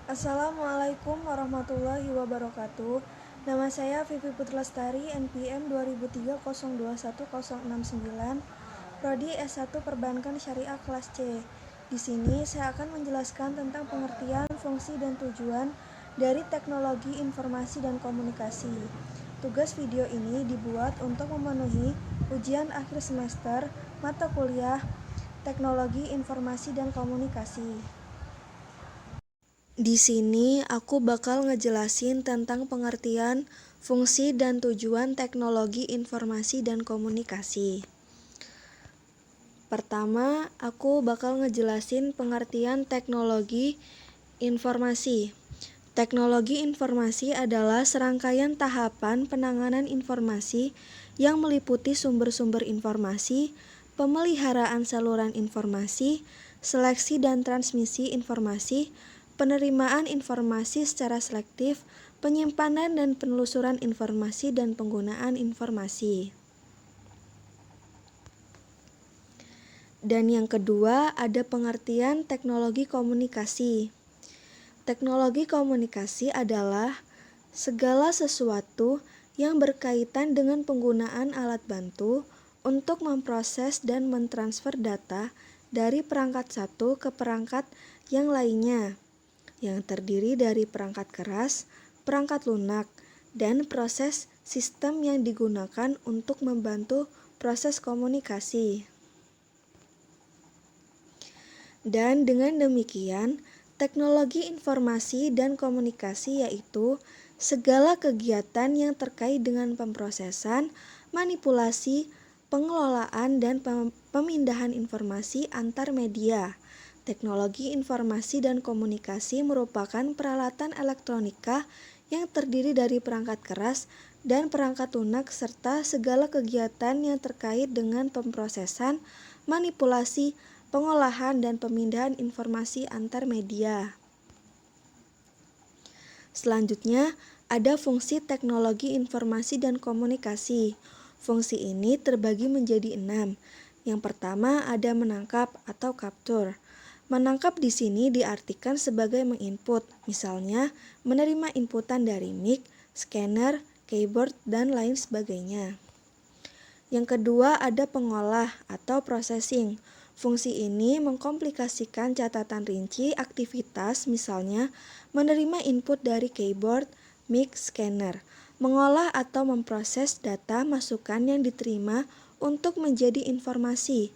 Assalamualaikum warahmatullahi wabarakatuh. Nama saya Vivi Putralestari, NPM 2003021069, Prodi S1 Perbankan Syariah kelas C. Di sini saya akan menjelaskan tentang pengertian, fungsi, dan tujuan dari teknologi informasi dan komunikasi. Tugas video ini dibuat untuk memenuhi ujian akhir semester mata kuliah Teknologi Informasi dan Komunikasi. Di sini aku bakal ngejelasin tentang pengertian, fungsi, dan tujuan teknologi informasi dan komunikasi. Pertama, aku bakal ngejelasin pengertian teknologi informasi. Teknologi informasi adalah serangkaian tahapan penanganan informasi yang meliputi sumber-sumber informasi, pemeliharaan saluran informasi, seleksi dan transmisi informasi, penerimaan informasi secara selektif, penyimpanan dan penelusuran informasi, dan penggunaan informasi. Dan yang kedua, ada pengertian teknologi komunikasi. Teknologi komunikasi adalah segala sesuatu yang berkaitan dengan penggunaan alat bantu untuk memproses dan mentransfer data dari perangkat satu ke perangkat yang lainnya, yang terdiri dari perangkat keras, perangkat lunak, dan proses sistem yang digunakan untuk membantu proses komunikasi. Dan dengan demikian, teknologi informasi dan komunikasi yaitu segala kegiatan yang terkait dengan pemrosesan, manipulasi, pengelolaan, dan pemindahan informasi antar media. Teknologi informasi dan komunikasi merupakan peralatan elektronika yang terdiri dari perangkat keras dan perangkat lunak serta segala kegiatan yang terkait dengan pemrosesan, manipulasi, pengolahan, dan pemindahan informasi antar media. Selanjutnya, ada fungsi teknologi informasi dan komunikasi. Fungsi ini terbagi menjadi 6. Yang pertama ada menangkap atau capture. Menangkap di sini diartikan sebagai menginput, misalnya menerima inputan dari mic, scanner, keyboard, dan lain sebagainya. Yang kedua ada pengolah atau processing. Fungsi ini mengkomplikasikan catatan rinci aktivitas, misalnya menerima input dari keyboard, mic, scanner, mengolah atau memproses data masukan yang diterima untuk menjadi informasi.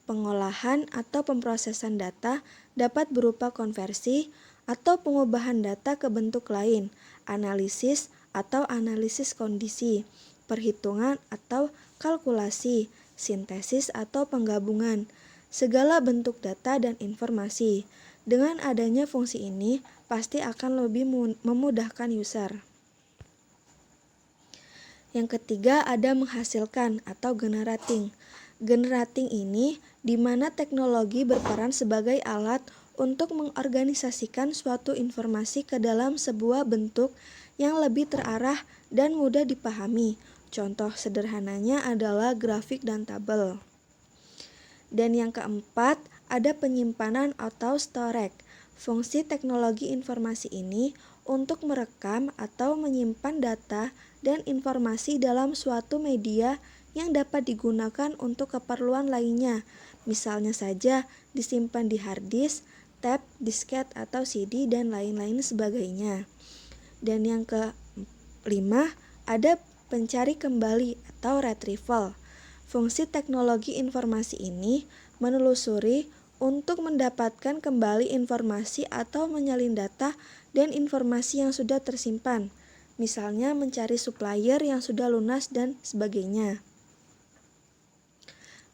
Pengolahan atau pemrosesan data dapat berupa konversi atau pengubahan data ke bentuk lain, analisis atau analisis kondisi, perhitungan atau kalkulasi, sintesis atau penggabungan, segala bentuk data dan informasi. Dengan adanya fungsi ini, pasti akan lebih memudahkan user. Yang ketiga ada menghasilkan atau generating. Generating ini di mana teknologi berperan sebagai alat untuk mengorganisasikan suatu informasi ke dalam sebuah bentuk yang lebih terarah dan mudah dipahami. Contoh sederhananya adalah grafik dan tabel. Dan yang keempat, ada penyimpanan atau storage. Fungsi teknologi informasi ini untuk merekam atau menyimpan data dan informasi dalam suatu media yang dapat digunakan untuk keperluan lainnya. Misalnya saja disimpan di hard disk, tab, disket atau CD, dan lain-lain sebagainya. Dan yang kelima, ada pencari kembali atau retrieval. Fungsi teknologi informasi ini menelusuri untuk mendapatkan kembali informasi atau menyalin data dan informasi yang sudah tersimpan, misalnya mencari supplier yang sudah lunas dan sebagainya.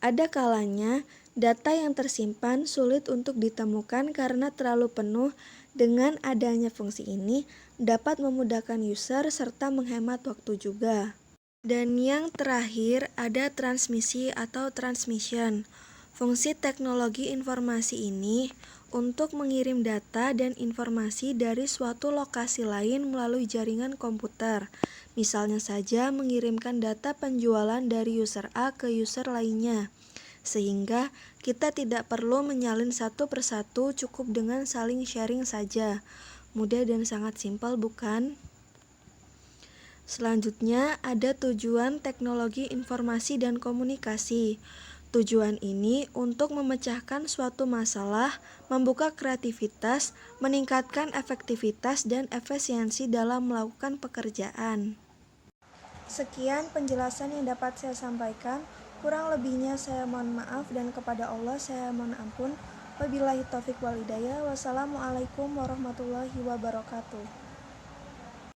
Ada kalanya data yang tersimpan sulit untuk ditemukan karena terlalu penuh. Dengan adanya fungsi ini dapat memudahkan user serta menghemat waktu juga. Dan yang terakhir ada transmisi atau transmission. Fungsi teknologi informasi ini untuk mengirim data dan informasi dari suatu lokasi lain melalui jaringan komputer. Misalnya saja mengirimkan data penjualan dari user A ke user lainnya. Sehingga kita tidak perlu menyalin satu persatu, cukup dengan saling sharing saja. Mudah dan sangat simpel, bukan? Selanjutnya, ada tujuan teknologi informasi dan komunikasi. Tujuan ini untuk memecahkan suatu masalah, membuka kreativitas, meningkatkan efektivitas dan efisiensi dalam melakukan pekerjaan. Sekian penjelasan yang dapat saya sampaikan. Kurang lebihnya saya mohon maaf dan kepada Allah saya mohon ampun. Wabillahi taufik wal hidayah. Wassalamualaikum warahmatullahi wabarakatuh.